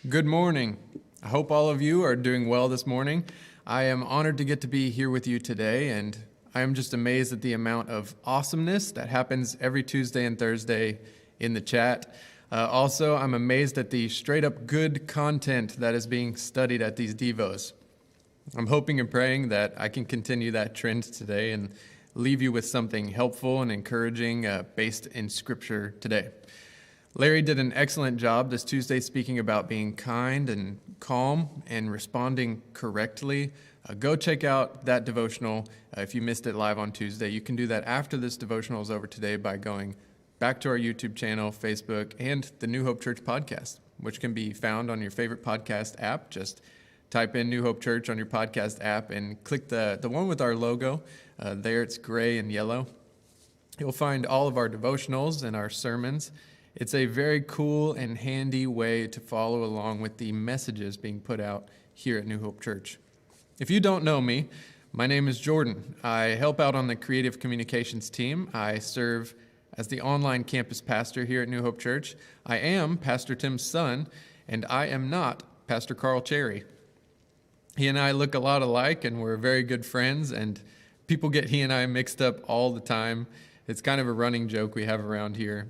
Good morning. I hope all of you are doing well this morning. I am honored to get to be here with you today, and I am just amazed at the amount of awesomeness that happens every Tuesday and Thursday in the chat. Also, I'm amazed at the straight-up good content that is being studied at these Devos. I'm hoping and praying that I can continue that trend today and leave you with something helpful and encouraging based in Scripture today. Larry did an excellent job this Tuesday speaking about being kind and calm and responding correctly. Go check out that devotional if you missed it live on Tuesday. You can do that after this devotional is over today by going back to our YouTube channel, Facebook, and the New Hope Church podcast, which can be found on your favorite podcast app. Just type in New Hope Church on your podcast app and click the one with our logo. There it's gray and yellow. You'll find all of our devotionals and our sermons. It's a very cool and handy way to follow along with the messages being put out here at New Hope Church. If you don't know me, my name is Jordan. I help out on the creative communications team. I serve as the online campus pastor here at New Hope Church. I am Pastor Tim's son, and I am not Pastor Carl Cherry. He and I look a lot alike, and we're very good friends, and people get he and I mixed up all the time. It's kind of a running joke we have around here.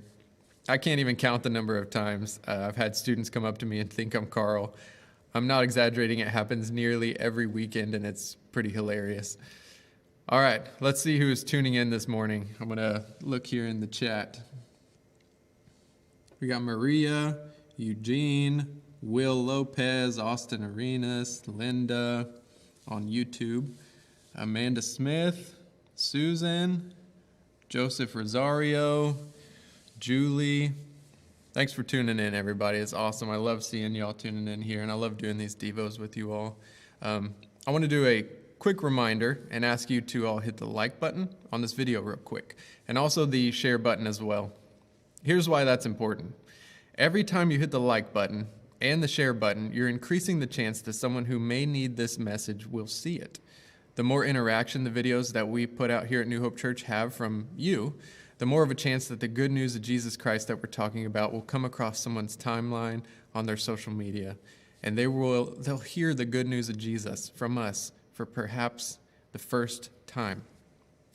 I can't even count the number of times I've had students come up to me and think I'm Carl. I'm not exaggerating. It happens nearly every weekend, and it's pretty hilarious. All right, let's see who is tuning in this morning. I'm going to look here in the chat. We got Maria, Eugene, Will Lopez, Austin Arenas, Linda on YouTube, Amanda Smith, Susan, Joseph Rosario, Julie. Thanks for tuning in, everybody. It's awesome. I love seeing y'all tuning in here, and I love doing these devos with you all. I want to do a quick reminder and ask you to all hit the like button on this video real quick, and also the share button as well. Here's why that's important. Every time you hit the like button and the share button, you're increasing the chance that someone who may need this message will see it. The more interaction the videos that we put out here at New Hope Church have from you, the more of a chance that the good news of Jesus Christ that we're talking about will come across someone's timeline on their social media. And they'll hear the good news of Jesus from us for perhaps the first time.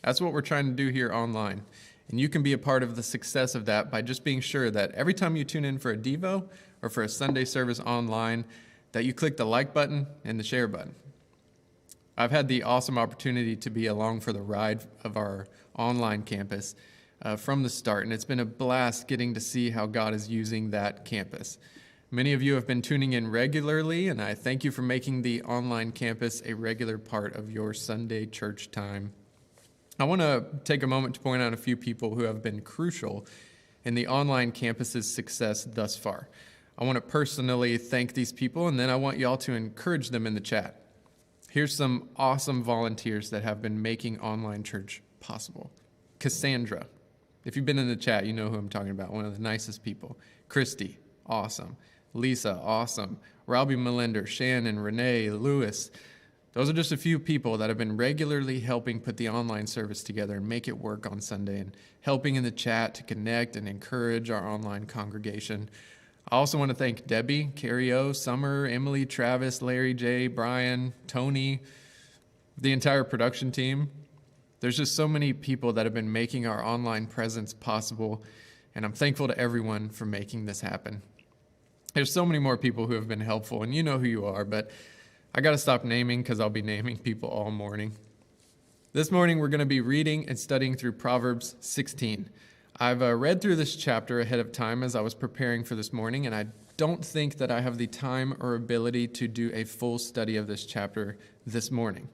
That's what we're trying to do here online. And you can be a part of the success of that by just being sure that every time you tune in for a Devo or for a Sunday service online, that you click the like button and the share button. I've had the awesome opportunity to be along for the ride of our online campus from the start, and it's been a blast getting to see how God is using that campus. Many of you have been tuning in regularly, and I thank you for making the online campus a regular part of your Sunday church time. I want to take a moment to point out a few people who have been crucial in the online campus's success thus far. I want to personally thank these people, and then I want y'all to encourage them in the chat. Here's some awesome volunteers that have been making online church possible. Cassandra. If you've been in the chat, you know who I'm talking about, one of the nicest people. Christy, awesome. Lisa, awesome. Robbie Melinder, Shannon, Renee, Lewis. Those are just a few people that have been regularly helping put the online service together and make it work on Sunday, and helping in the chat to connect and encourage our online congregation. I also want to thank Debbie, Carrie O, Summer, Emily, Travis, Larry J, Brian, Tony, the entire production team. There's just so many people that have been making our online presence possible, and I'm thankful to everyone for making this happen. There's so many more people who have been helpful, and you know who you are, but I got to stop naming because I'll be naming people all morning. This morning, we're going to be reading and studying through Proverbs 16. I've read through this chapter ahead of time as I was preparing for this morning, and I don't think that I have the time or ability to do a full study of this chapter this morning.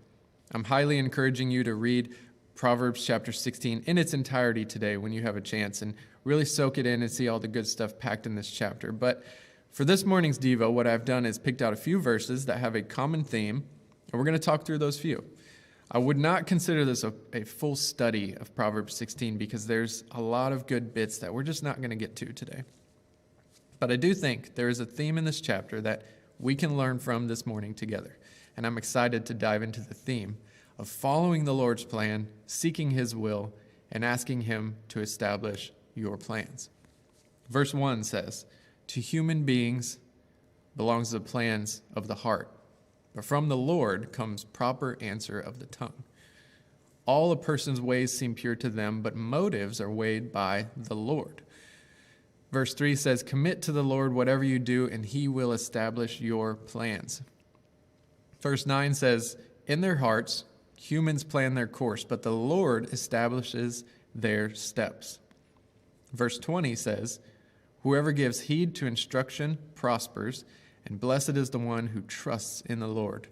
I'm highly encouraging you to read Proverbs chapter 16 in its entirety today when you have a chance, and really soak it in and see all the good stuff packed in this chapter. But for this morning's Devo, what I've done is picked out a few verses that have a common theme, and we're going to talk through those few. I would not consider this a full study of Proverbs 16 because there's a lot of good bits that we're just not going to get to today. But I do think there is a theme in this chapter that we can learn from this morning together, and I'm excited to dive into the theme of following the Lord's plan, seeking His will, and asking Him to establish your plans. Verse 1 says, "To human beings belongs the plans of the heart, but from the Lord comes proper answer of the tongue. All a person's ways seem pure to them, but motives are weighed by the Lord." Verse 3 says, "Commit to the Lord whatever you do, and He will establish your plans." Verse 9 says, "In their hearts, humans plan their course, but the Lord establishes their steps." Verse 20 says, "Whoever gives heed to instruction prospers, and blessed is the one who trusts in the Lord."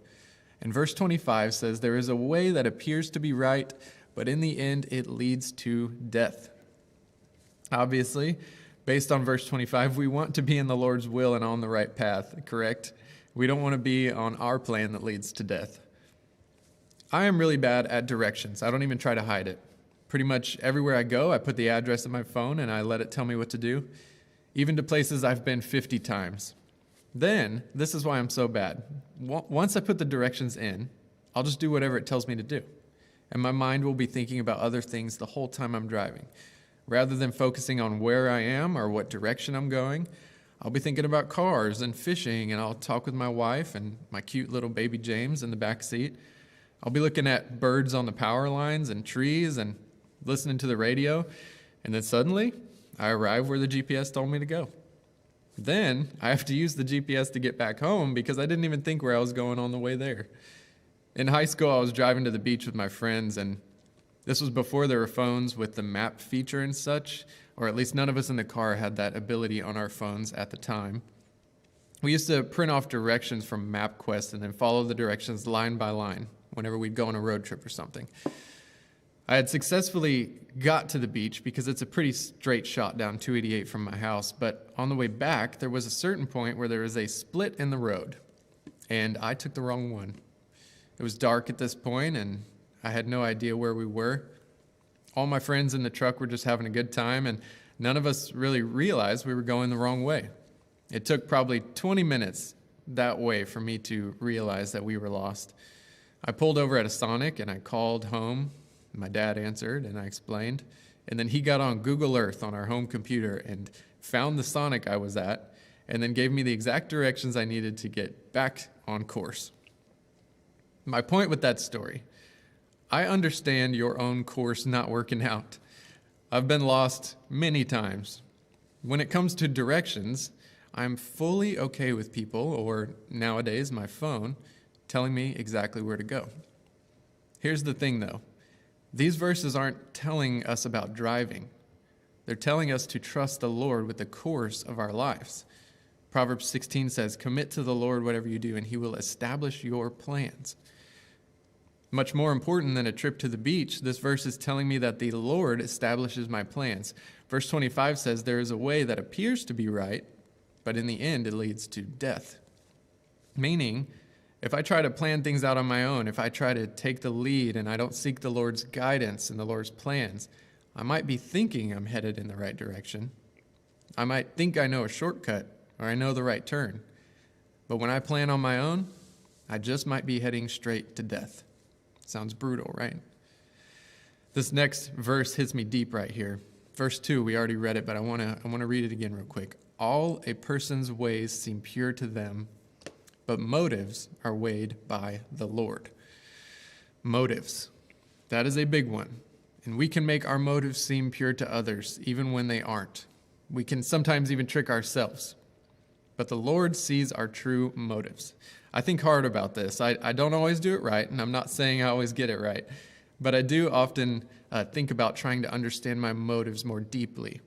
And verse 25 says, "There is a way that appears to be right, but in the end it leads to death." Obviously, based on verse 25, we want to be in the Lord's will and on the right path, correct? We don't want to be on our plan that leads to death. I am really bad at directions. I don't even try to hide it. Pretty much everywhere I go, I put the address on my phone and I let it tell me what to do, even to places I've been 50 times. Then, this is why I'm so bad. Once I put the directions in, I'll just do whatever it tells me to do. And my mind will be thinking about other things the whole time I'm driving. Rather than focusing on where I am or what direction I'm going, I'll be thinking about cars and fishing, and I'll talk with my wife and my cute little baby James in the back seat. I'll be looking at birds on the power lines and trees and listening to the radio, and then suddenly I arrive where the GPS told me to go. Then I have to use the GPS to get back home because I didn't even think where I was going on the way there. In high school, I was driving to the beach with my friends, and this was before there were phones with the map feature and such, or at least none of us in the car had that ability on our phones at the time. We used to print off directions from MapQuest and then follow the directions line by line whenever we'd go on a road trip or something. I had successfully got to the beach because it's a pretty straight shot down 288 from my house, but on the way back, there was a certain point where there was a split in the road, and I took the wrong one. It was dark at this point, and I had no idea where we were. All my friends in the truck were just having a good time, and none of us really realized we were going the wrong way. It took probably 20 minutes that way for me to realize that we were lost. I pulled over at a Sonic, and I called home. My dad answered, and I explained. And then he got on Google Earth on our home computer and found the Sonic I was at, and then gave me the exact directions I needed to get back on course. My point with that story, I understand your own course not working out. I've been lost many times. When it comes to directions, I'm fully okay with people, or nowadays my phone, telling me exactly where to go. Here's the thing though. These verses aren't telling us about driving. They're telling us to trust the Lord with the course of our lives. Proverbs 16 says, "Commit to the Lord whatever you do, and he will establish your plans." Much more important than a trip to the beach, this verse is telling me that the Lord establishes my plans. Verse 25 says, "There is a way that appears to be right, but in the end it leads to death." Meaning, if I try to plan things out on my own, if I try to take the lead and I don't seek the Lord's guidance and the Lord's plans, I might be thinking I'm headed in the right direction. I might think I know a shortcut or I know the right turn. But when I plan on my own, I just might be heading straight to death. Sounds brutal, right? This next verse hits me deep right here. Verse 2, we already read it, but I want to read it again real quick. "All a person's ways seem pure to them, but motives are weighed by the Lord." Motives. That is a big one. And we can make our motives seem pure to others, even when they aren't. We can sometimes even trick ourselves. But the Lord sees our true motives. I think hard about this. I don't always do it right, and I'm not saying I always get it right. But I do often think about trying to understand my motives more deeply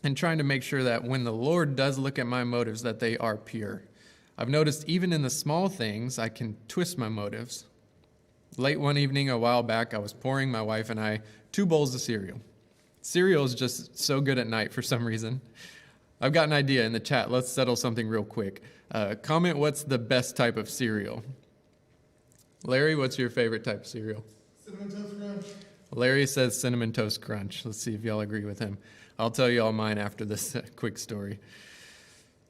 and trying to make sure that when the Lord does look at my motives, that they are pure. I've noticed even in the small things, I can twist my motives. Late one evening a while back, I was pouring my wife and I 2 bowls of cereal. Cereal is just so good at night for some reason. I've got an idea in the chat. Let's settle something real quick. Comment what's the best type of cereal. Larry, what's your favorite type of cereal? Cinnamon Toast Crunch. Larry says Cinnamon Toast Crunch. Let's see if y'all agree with him. I'll tell you all mine after this quick story.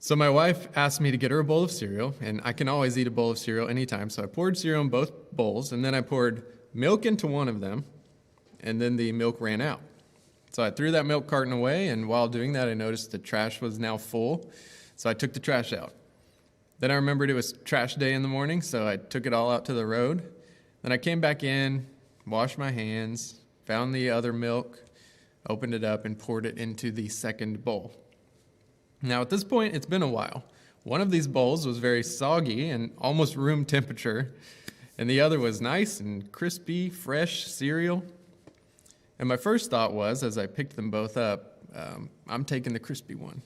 So my wife asked me to get her a bowl of cereal, and I can always eat a bowl of cereal anytime. So I poured cereal in both bowls, and then I poured milk into one of them, and then the milk ran out. So I threw that milk carton away, and while doing that, I noticed the trash was now full, so I took the trash out. Then I remembered it was trash day in the morning, so I took it all out to the road. Then I came back in, washed my hands, found the other milk, opened it up, and poured it into the second bowl. Now, at this point, it's been a while. One of these bowls was very soggy and almost room temperature, and the other was nice and crispy, fresh cereal. And my first thought was, as I picked them both up, I'm taking the crispy one.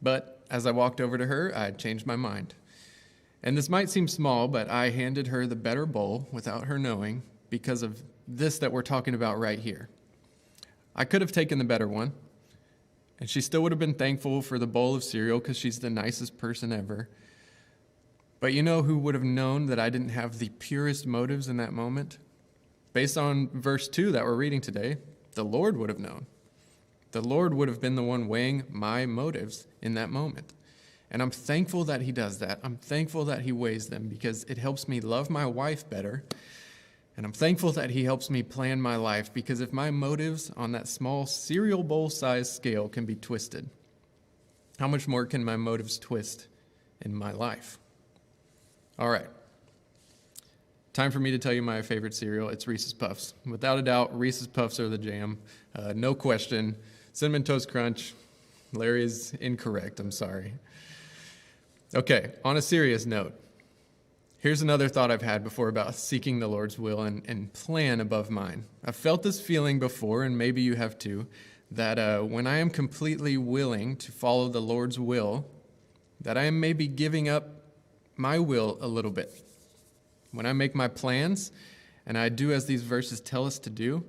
But as I walked over to her, I changed my mind. And this might seem small, but I handed her the better bowl without her knowing because of this that we're talking about right here. I could have taken the better one, and she still would have been thankful for the bowl of cereal because she's the nicest person ever. But you know who would have known that I didn't have the purest motives in that moment? Based on verse 2 that we're reading today, the Lord would have known. The Lord would have been the one weighing my motives in that moment. And I'm thankful that he does that. I'm thankful that he weighs them because it helps me love my wife better. And I'm thankful that he helps me plan my life because if my motives on that small cereal bowl size scale can be twisted, how much more can my motives twist in my life? All right. Time for me to tell you my favorite cereal. It's Reese's Puffs. Without a doubt, Reese's Puffs are the jam. No question. Cinnamon Toast Crunch. Larry is incorrect. I'm sorry. Okay, on a serious note, here's another thought I've had before about seeking the Lord's will and plan above mine. I've felt this feeling before, and maybe you have too, that when I am completely willing to follow the Lord's will, that I am maybe giving up my will a little bit. When I make my plans and I do as these verses tell us to do,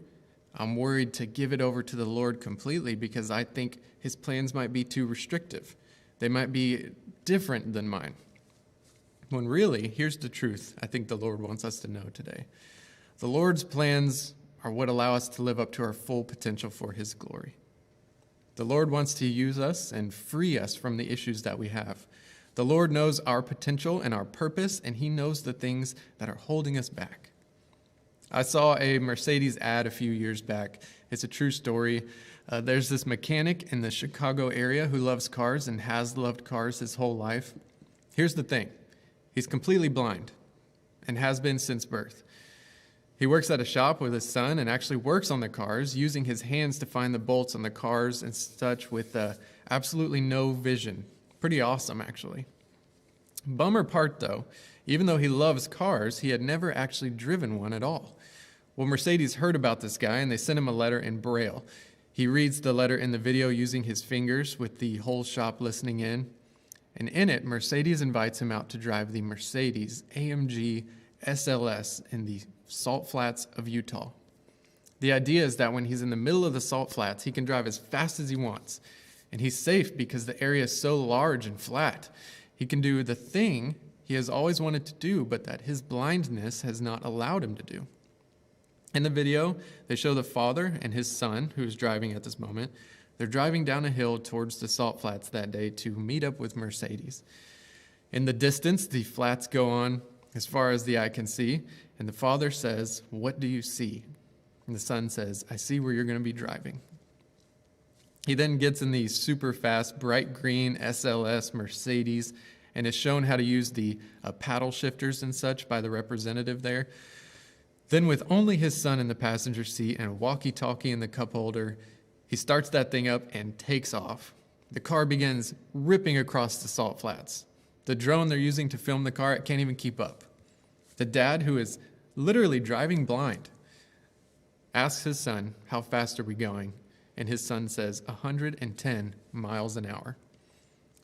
I'm worried to give it over to the Lord completely because I think his plans might be too restrictive. They might be different than mine. When really, here's the truth I think the Lord wants us to know today. The Lord's plans are what allow us to live up to our full potential for his glory. The Lord wants to use us and free us from the issues that we have. The Lord knows our potential and our purpose, and he knows the things that are holding us back. I saw a Mercedes ad a few years back. It's a true story. There's this mechanic in the Chicago area who loves cars and has loved cars his whole life. Here's the thing. He's completely blind and has been since birth. He works at a shop with his son and actually works on the cars using his hands to find the bolts on the cars and such with absolutely no vision. Pretty awesome, actually. Bummer part, though, even though he loves cars, he had never actually driven one at all. Well, Mercedes heard about this guy, and they sent him a letter in Braille. He reads the letter in the video using his fingers with the whole shop listening in. And in it, Mercedes invites him out to drive the Mercedes AMG SLS in the Salt Flats of Utah. The idea is that when he's in the middle of the Salt Flats, he can drive as fast as he wants. And he's safe because the area is so large and flat. He can do the thing he has always wanted to do, but that his blindness has not allowed him to do. In the video, they show the father and his son, who is driving at this moment. They're driving down a hill towards the Salt Flats that day to meet up with Mercedes. In the distance, the flats go on as far as the eye can see, and the father says, "What do you see?" And the son says, "I see where you're going to be driving." He then gets in the super fast, bright green SLS Mercedes and is shown how to use the paddle shifters and such by the representative there. Then with only his son in the passenger seat and a walkie-talkie in the cup holder, he starts that thing up and takes off. The car begins ripping across the Salt Flats. The drone they're using to film the car, it can't even keep up. The dad, who is literally driving blind, asks his son, "How fast are we going?" And his son says, 110 miles an hour.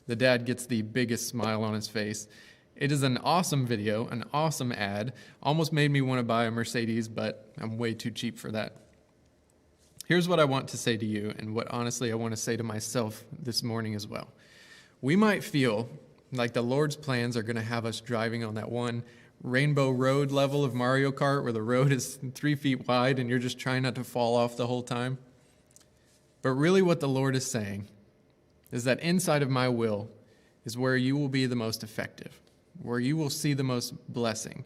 The dad gets the biggest smile on his face. It is an awesome video, an awesome ad. Almost made me want to buy a Mercedes, but I'm way too cheap for that. Here's what I want to say to you, and what honestly I want to say to myself this morning as well. We might feel like the Lord's plans are going to have us driving on that one rainbow road level of Mario Kart where the road is 3 feet wide and you're just trying not to fall off the whole time. But really what the Lord is saying is that inside of my will is where you will be the most effective, where you will see the most blessing,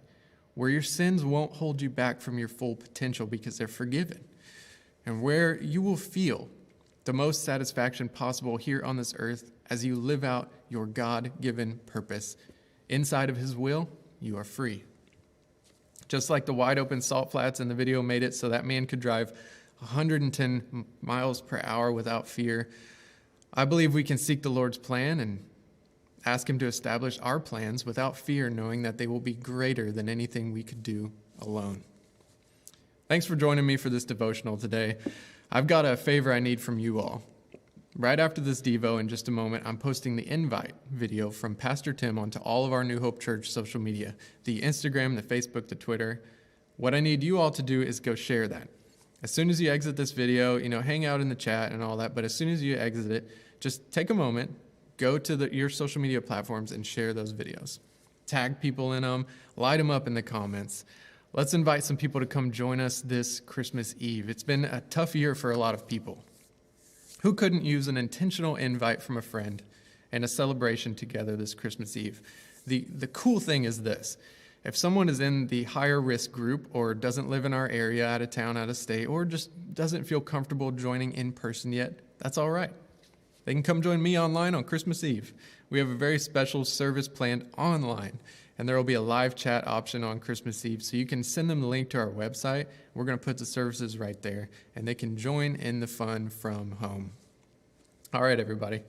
where your sins won't hold you back from your full potential because they're forgiven, and where you will feel the most satisfaction possible here on this earth as you live out your God-given purpose. Inside of his will, you are free. Just like the wide open Salt Flats in the video made it so that man could drive 110 miles per hour without fear, I believe we can seek the Lord's plan and ask Him to establish our plans without fear, knowing that they will be greater than anything we could do alone. Thanks for joining me for this devotional today. I've got a favor I need from you all. Right after this Devo, in just a moment, I'm posting the invite video from Pastor Tim onto all of our New Hope Church social media, the Instagram, the Facebook, the Twitter. What I need you all to do is go share that. As soon as you exit this video, hang out in the chat and all that, but as soon as you exit it, just take a moment, go to your social media platforms and share those videos. Tag people in them, light them up in the comments. Let's invite some people to come join us this Christmas Eve. It's been a tough year for a lot of people. Who couldn't use an intentional invite from a friend and a celebration together this Christmas Eve? The cool thing is this. If someone is in the higher risk group or doesn't live in our area, out of town, out of state, or just doesn't feel comfortable joining in person yet, that's all right. They can come join me online on Christmas Eve. We have a very special service planned online, and there will be a live chat option on Christmas Eve, so you can send them the link to our website. We're going to put the services right there, and they can join in the fun from home. All right, everybody.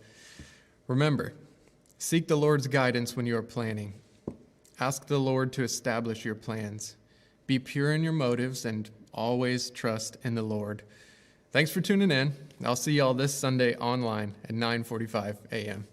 Remember, seek the Lord's guidance when you are planning. Ask the Lord to establish your plans. Be pure in your motives and always trust in the Lord. Thanks for tuning in. I'll see y'all this Sunday online at 9:45 a.m.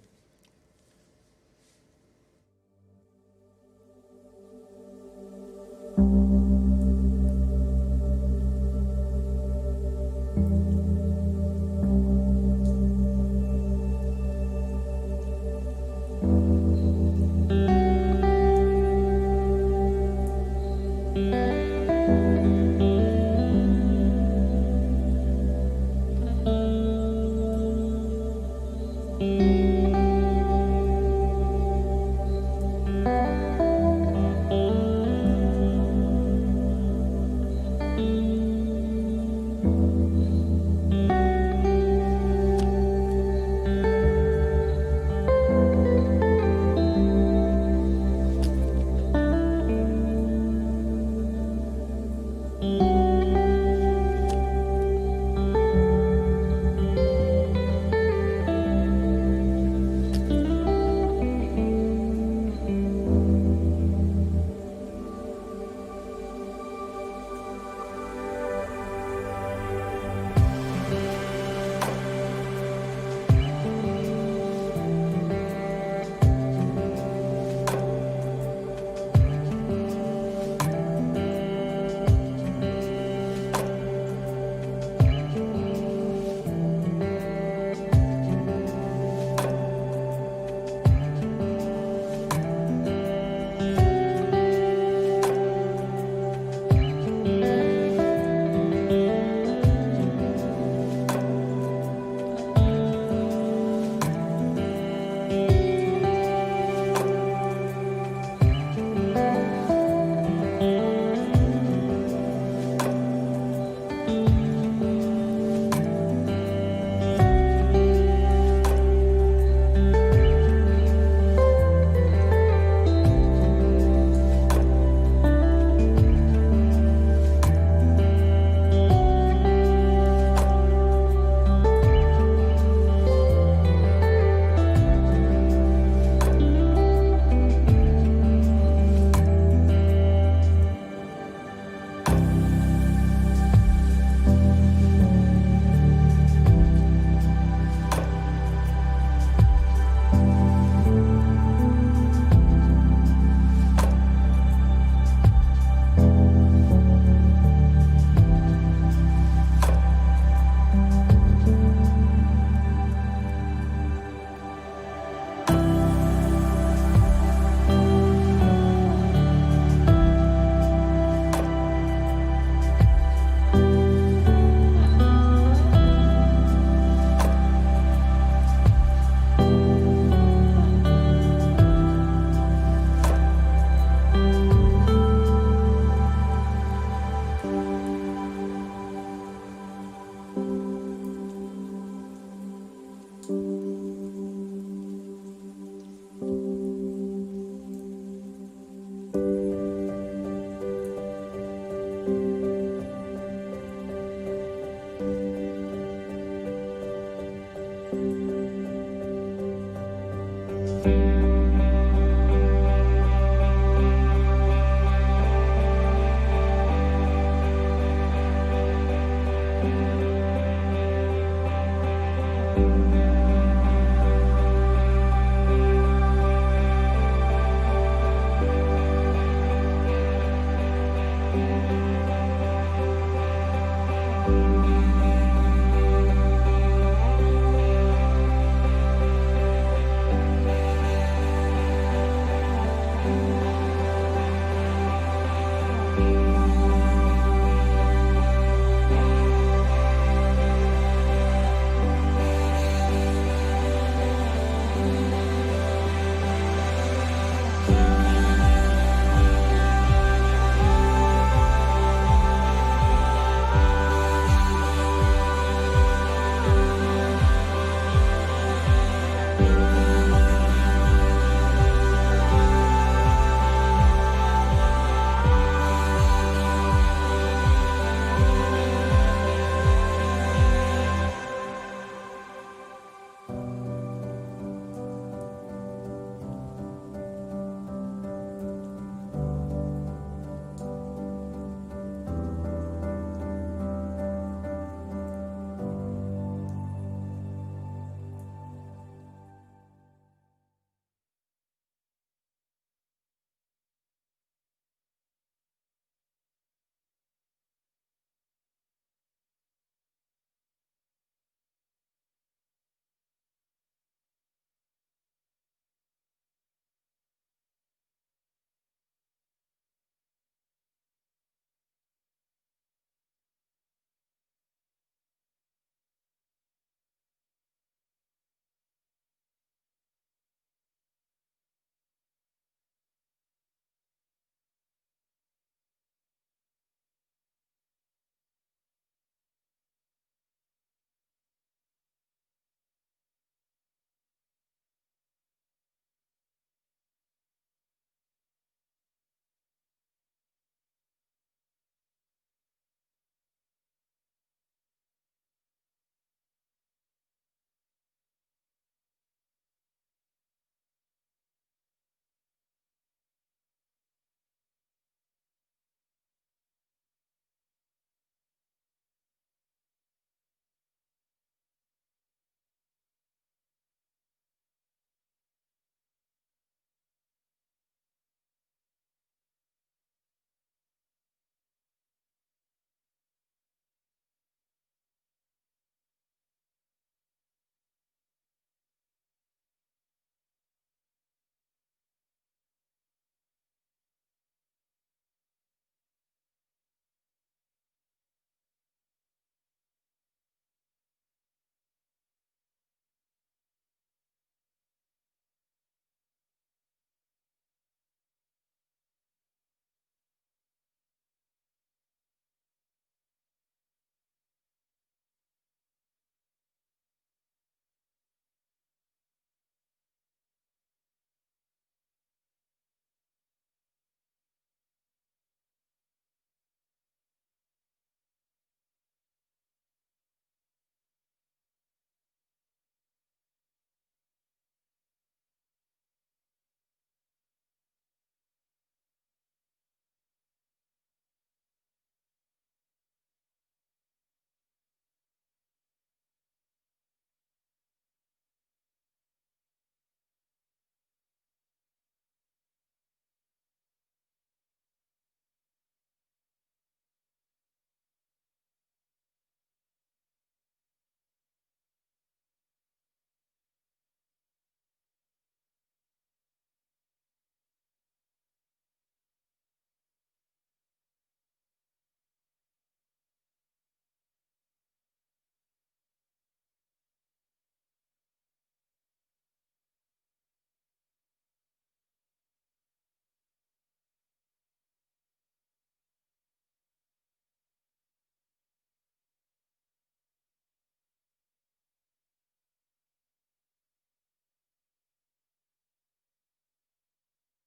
Amen.